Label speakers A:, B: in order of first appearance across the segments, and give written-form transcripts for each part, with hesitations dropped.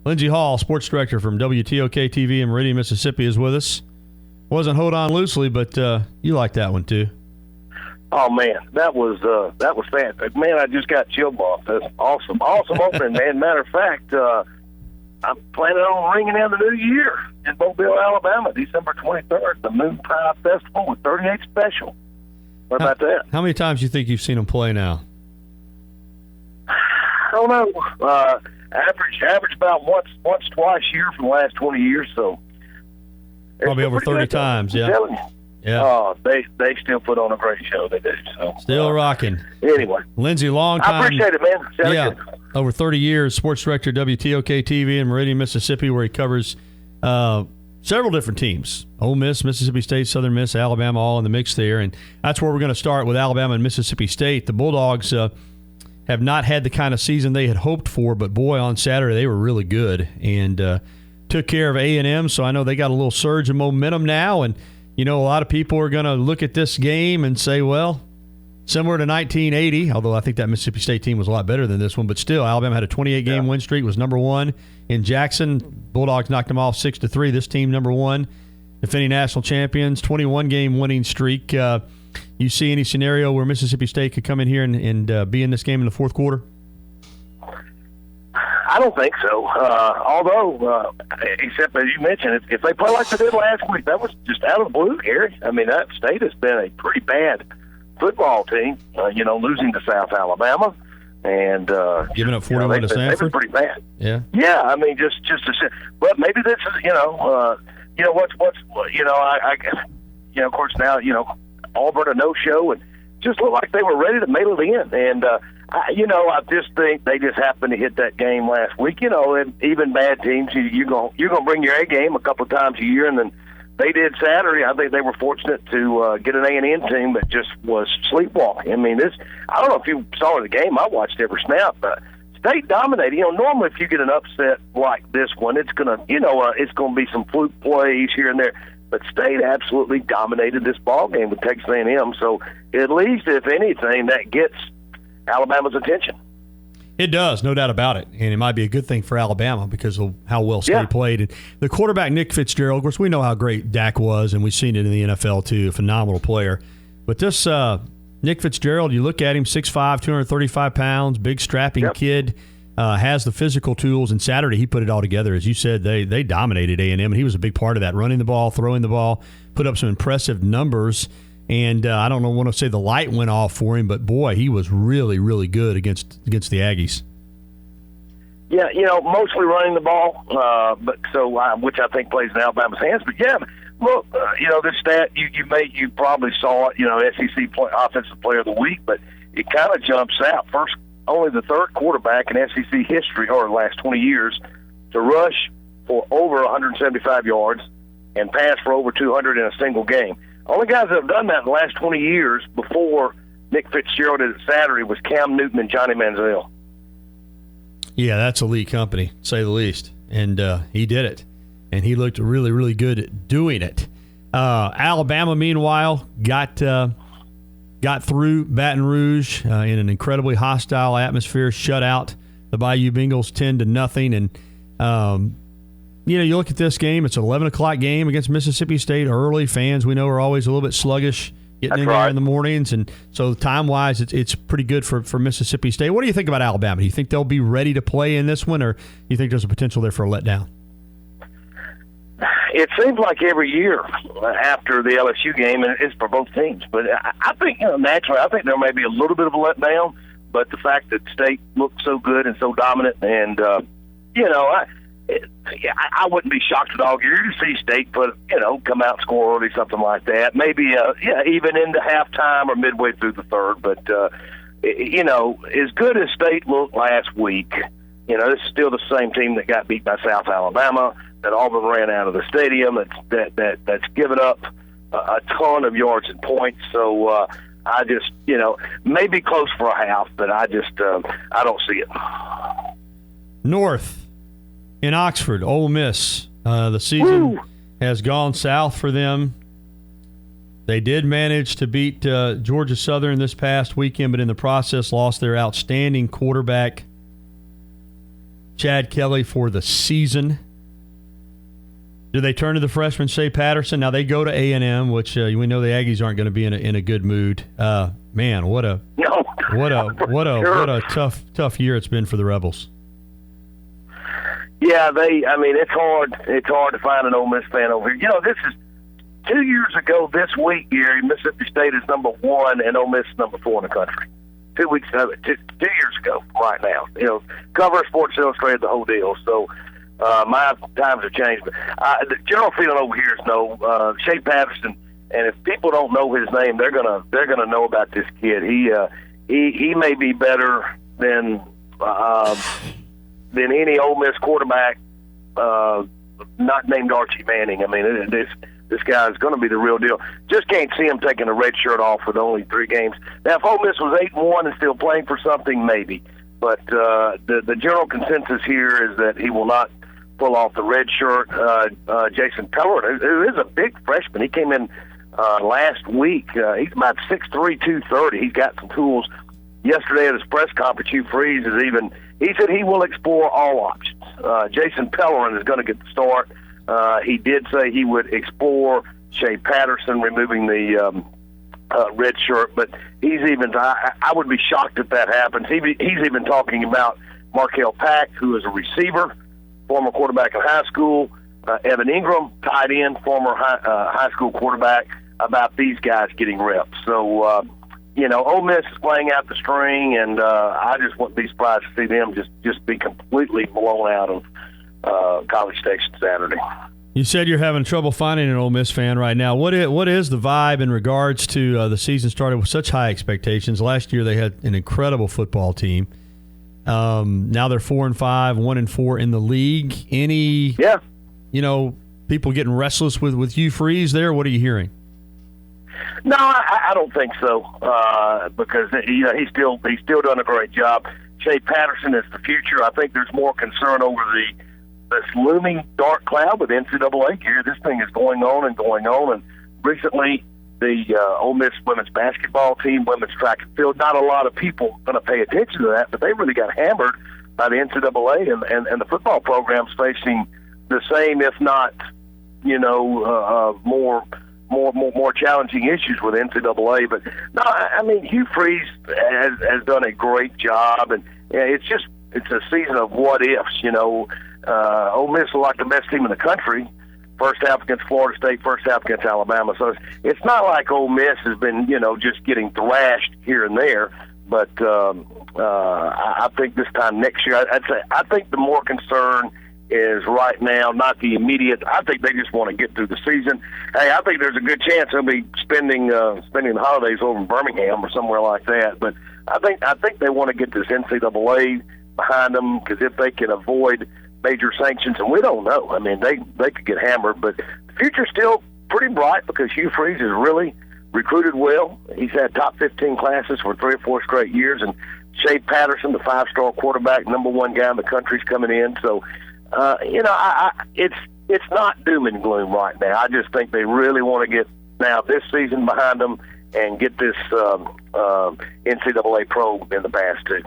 A: Lindsey Hall, sports director from WTOK-TV in Meridian, Mississippi, is with us. Wasn't hold on loosely, but you liked that one too.
B: Oh man, that was fantastic. Man, I just got chill bumps. That's awesome opening, man. Matter of fact, I'm planning on ringing in the new year in Mobile, Alabama, December 23rd, the Moon Pie Festival with 38 Special. What about that?
A: How many times do you think you've seen them play now?
B: I don't know. Average about once, twice a year for the last 20 years. So
A: probably over 30 times. Yeah. Yeah.
B: Oh, they still put on a great show. They do. So
A: still rocking.
B: Anyway,
A: Lindsey, long time.
B: I appreciate it, man.
A: Yeah, over 30 years, sports director WTOK-TV in Meridian, Mississippi, where he covers several different teams: Ole Miss, Mississippi State, Southern Miss, Alabama, all in the mix there. And that's where we're going to start with Alabama and Mississippi State. The Bulldogs have not had the kind of season they had hoped for, but boy, on Saturday they were really good and took care of A&M. So I know they got a little surge of momentum now, and you know, a lot of people are going to look at this game and say, well, similar to 1980, although I think that Mississippi State team was a lot better than this one, but still, Alabama had a 28-game win streak, was number one in Jackson. Bulldogs knocked them off 6-3. This team, number one, defending national champions, 21-game winning streak. You see any scenario where Mississippi State could come in here and be in this game in the fourth quarter?
B: I don't think so. Although, except as you mentioned, if they play like they did last week, that was just out of the blue, Gary. I mean, that state has been a pretty bad football team. Losing to South Alabama and
A: giving up 41 to Stanford.
B: They've been pretty bad.
A: Yeah.
B: Yeah. I mean, just but maybe this is of course now Auburn a no-show and just looked like they were ready to mail it in and. I just think they just happened to hit that game last week. And even bad teams, you're gonna bring your A game a couple of times a year, and then they did Saturday. I think they were fortunate to get an A&M team that just was sleepwalking. I mean, I don't know if you saw the game. I watched every snap, but State dominated. Normally if you get an upset like this one, it's gonna be some fluke plays here and there. But State absolutely dominated this ball game with Texas A&M. So at least, if anything, that gets Alabama's attention.
A: It does, no doubt about it. And it might be a good thing for Alabama because of how well State played. And the quarterback, Nick Fitzgerald, of course, we know how great Dak was, and we've seen it in the NFL too, a phenomenal player. But this Nick Fitzgerald, you look at him, 6'5", 235 pounds, big strapping kid, has the physical tools. And Saturday he put it all together. As you said, they dominated A&M, and he was a big part of that, running the ball, throwing the ball, put up some impressive numbers. And I don't want to say the light went off for him, but boy, he was really, really good against the Aggies.
B: Yeah, mostly running the ball, which I think plays in Alabama's hands. But yeah, look, this stat you probably saw it, SEC Offensive Player of the Week, but it kind of jumps out. First, only the third quarterback in SEC history or the last 20 years to rush for over 175 yards and pass for over 200 in a single game. Only guys that have done that in the last 20 years before Nick Fitzgerald did it Saturday was Cam Newton and Johnny Manziel.
A: Yeah, that's elite company, to say the least. And he did it. And he looked really, really good at doing it. Alabama, meanwhile, got through Baton Rouge in an incredibly hostile atmosphere, shut out the Bayou Bengals 10-0. And you look at this game, it's an 11 o'clock game against Mississippi State early. Fans, we know, are always a little bit sluggish getting there in the mornings. And so time-wise, it's pretty good for Mississippi State. What do you think about Alabama? Do you think they'll be ready to play in this one, or do you think there's a potential there for a letdown?
B: It seems like every year after the LSU game, and it's for both teams. But I think, naturally, I think there may be a little bit of a letdown. But the fact that State looked so good and so dominant, and, I wouldn't be shocked at all to see State come out and score early, something like that. Maybe, even into halftime or midway through the third. But, as good as State looked last week, this is still the same team that got beat by South Alabama, that Auburn ran out of the stadium, that's given up a ton of yards and points. So I just, maybe close for a half, but I don't see it.
A: North. In Oxford, Ole Miss, the season has gone south for them. They did manage to beat Georgia Southern this past weekend, but in the process lost their outstanding quarterback. Chad Kelly for the season. Do they turn to the freshman Shea Patterson? Now they go to A&M, which we know the Aggies aren't going to be in a good mood. Man, what a tough year it's been for the Rebels.
B: Yeah, it's hard to find an Ole Miss fan over here. This is 2 years ago this week, Gary. Mississippi State is number 1 and Ole Miss is number 4 in the country. 2 weeks ago, 2 years ago, right now. Cover Sports Illustrated, the whole deal. So my times have changed. But the general feeling over here is Shea Patterson. And if people don't know his name, they're gonna know about this kid. He may be better than any Ole Miss quarterback not named Archie Manning. I mean, this guy is going to be the real deal. Just can't see him taking a red shirt off with only 3 games. Now, if Ole Miss was 8-1 and still playing for something, maybe. But the general consensus here is that he will not pull off the red shirt. Jason Pellerin, who is a big freshman, he came in last week. He's about 6'3", 230. He's got some tools. Yesterday at his press conference, Hugh Freeze he said he will explore all options. Jason Pellerin is going to get the start. He did say he would explore Shea Patterson removing the red shirt, but I would be shocked if that happens. He's even talking about Markel Pack, who is a receiver, former quarterback in high school, Evan Ingram, tight end, former high school quarterback, about these guys getting reps. So, Ole Miss is playing out the string, and I just wouldn't be surprised to see them just be completely blown out of College Station Saturday.
A: You said you're having trouble finding an Ole Miss fan right now. What is the vibe in regards to the season started with such high expectations? Last year they had an incredible football team. Now they're 4-5, 1-4 in the league. Any people getting restless with Hugh Freeze there? What are you hearing?
B: No, I don't think so. Because he's still done a great job. Shea Patterson is the future. I think there's more concern over this looming dark cloud with NCAA here. This thing is going on. And recently, the Ole Miss women's basketball team, women's track and field, not a lot of people going to pay attention to that, but they really got hammered by the NCAA and the football programs facing the same, if not, more challenging issues with NCAA. But no, I mean, Hugh Freeze has done a great job, and it's a season of what ifs. Ole Miss is like the best team in the country. First half against Florida State, first half against Alabama. So it's not like Ole Miss has been, just getting thrashed here and there. But I think this time next year, I think the more concern is right now, not the immediate. I think they just want to get through the season. Hey, I think there's a good chance they'll be spending the holidays over in Birmingham or somewhere like that. But I think they want to get this NCAA behind them, because if they can avoid major sanctions, and we don't know. I mean, they could get hammered, but the future's still pretty bright because Hugh Freeze has really recruited well. He's had top 15 classes for 3 or 4 straight years, and Shea Patterson, the 5-star quarterback, #1 guy in the country, is coming in. So, it's not doom and gloom right now. I just think they really want to get now this season behind them and get this NCAA probe in the past too.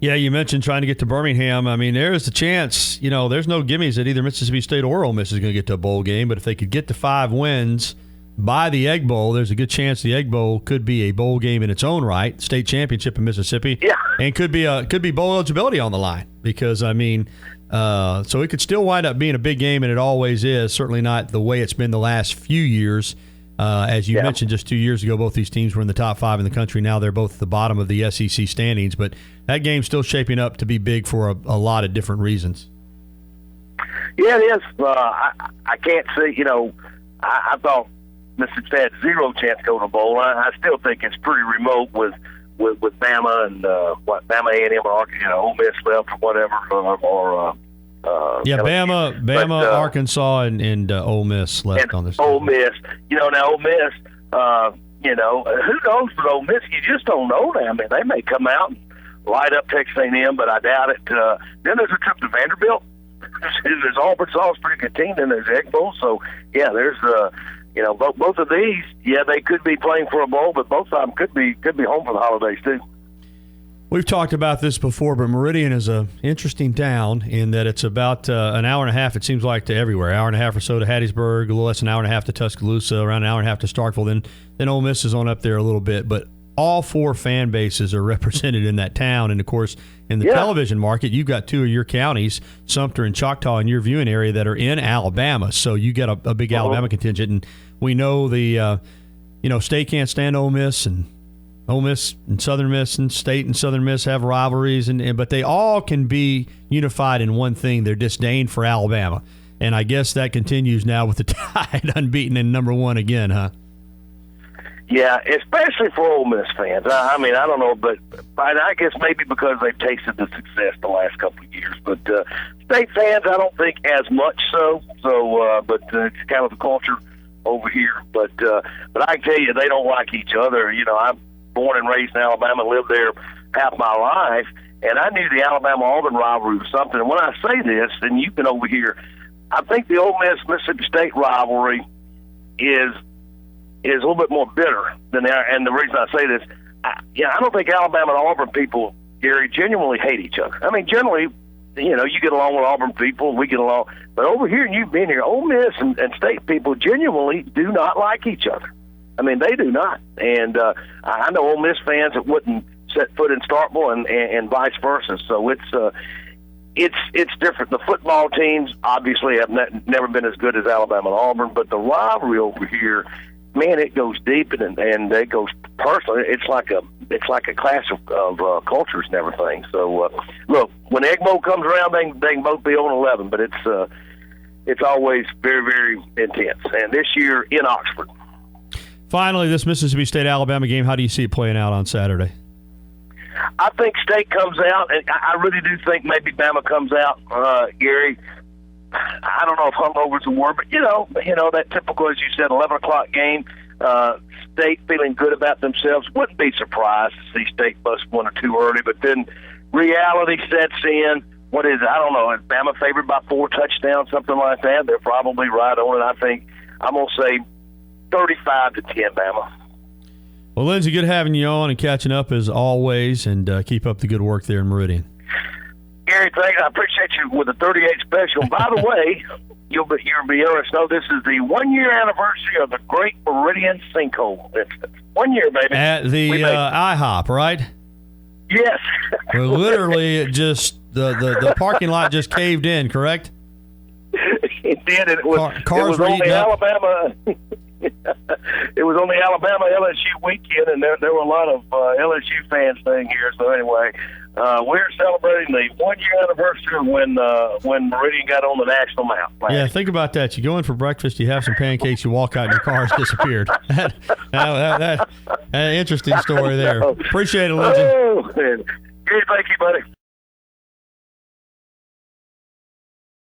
A: Yeah, you mentioned trying to get to Birmingham. I mean, there's a chance, there's no gimmies that either Mississippi State or Ole Miss is going to get to a bowl game, but if they could get to 5 wins by the Egg Bowl, there's a good chance the Egg Bowl could be a bowl game in its own right, state championship in Mississippi, and could be bowl eligibility on the line, because, so it could still wind up being a big game, and it always is, certainly not the way it's been the last few years. As you mentioned, just 2 years ago, both these teams were in the top 5 in the country. Now they're both at the bottom of the SEC standings, but that game's still shaping up to be big for a lot of different reasons.
B: Yeah, it is. I can't see, I thought Mississippi State had 0 chance to go to the bowl. I still think it's pretty remote with Bama and Bama A&M or Ole Miss left or whatever, Bama,
A: Arkansas, and Ole Miss left on this.
B: Ole Miss, now Ole Miss, who knows with Ole Miss? You just don't know now. I mean, they may come out and light up Texas A&M, but I doubt it. Then there's a trip to Vanderbilt. There's Arkansas, is a pretty good team. Then there's Egg Bowl. So there's both of these. Yeah, they could be playing for a bowl, but both of them could be home for the holidays too.
A: We've talked about this before, but Meridian is a interesting town in that it's about an hour and a half, it seems like, to everywhere. Hour and a half or so to Hattiesburg, a little less than an hour and a half to Tuscaloosa, around an hour and a half to Starkville. Then Ole Miss is on up there a little bit. But all four fan bases are represented in that town. And, of course, in the television market, you've got two of your counties, Sumter and Choctaw, in your viewing area that are in Alabama. So you got a big Alabama contingent. And we know the State can't stand Ole Miss, and Ole Miss and Southern Miss and State and Southern Miss have rivalries, but they all can be unified in one thing: their disdain for Alabama. And I guess that continues now with the Tide unbeaten and number one again, huh?
B: Yeah, especially for Ole Miss fans. I mean, I don't know, but I guess maybe because they've tasted the success the last couple of years. But State fans, I don't think as much so. But it's kind of the culture over here. But I can tell you, they don't like each other. I'm born and raised in Alabama, lived there half my life, and I knew the Alabama-Auburn rivalry was something. And when I say this, and you've been over here, I think the Ole Miss-Mississippi State rivalry is a little bit more bitter than there. And the reason I say this, I don't think Alabama and Auburn people, Gary, genuinely hate each other. I mean, generally, you get along with Auburn people, we get along. But over here, and you've been here, Ole Miss and State people genuinely do not like each other. I mean, they do not. And I know Ole Miss fans that wouldn't set foot in Starkville and vice versa. So it's different. The football teams obviously have never been as good as Alabama and Auburn, but the rivalry over here, man, it goes deep and it goes personal. It's like a clash of cultures and everything. So look, when Egmo comes around, they can both be on 11, but it's always very, very intense. And this year in Oxford.
A: Finally, this Mississippi State-Alabama game, how do you see it playing out on Saturday?
B: I think State comes out, and I really do think maybe Bama comes out, Gary. I don't know if hungover is a word, but, that typical, as you said, 11 o'clock game, State feeling good about themselves. Wouldn't be surprised to see State bust one or two early, but then reality sets in. What is it? I don't know. Is Bama favored by 4 touchdowns, something like that? They're probably right on it. I think I'm going to say 35-10, Bama.
A: Well, Lindsey, good having you on and catching up as always, and keep up the good work there in Meridian.
B: Gary, thanks. I appreciate you with the 38 special. By the way, you'll be interested to know this is the 1-year anniversary of the Great Meridian Sinkhole incident. 1 year, baby.
A: At the IHOP, right?
B: Yes.
A: Well, literally, it just the parking lot just caved in, correct?
B: It did. It was on the Alabama. It was on the Alabama LSU weekend, and there were a lot of LSU fans staying here. So anyway, we're celebrating the 1-year anniversary when Meridian got on the national map.
A: Yeah, think about that. You go in for breakfast, you have some pancakes, you walk out, and your car's disappeared. That interesting story there. Appreciate it, Lindsey.
B: Oh, man. Thank you, buddy.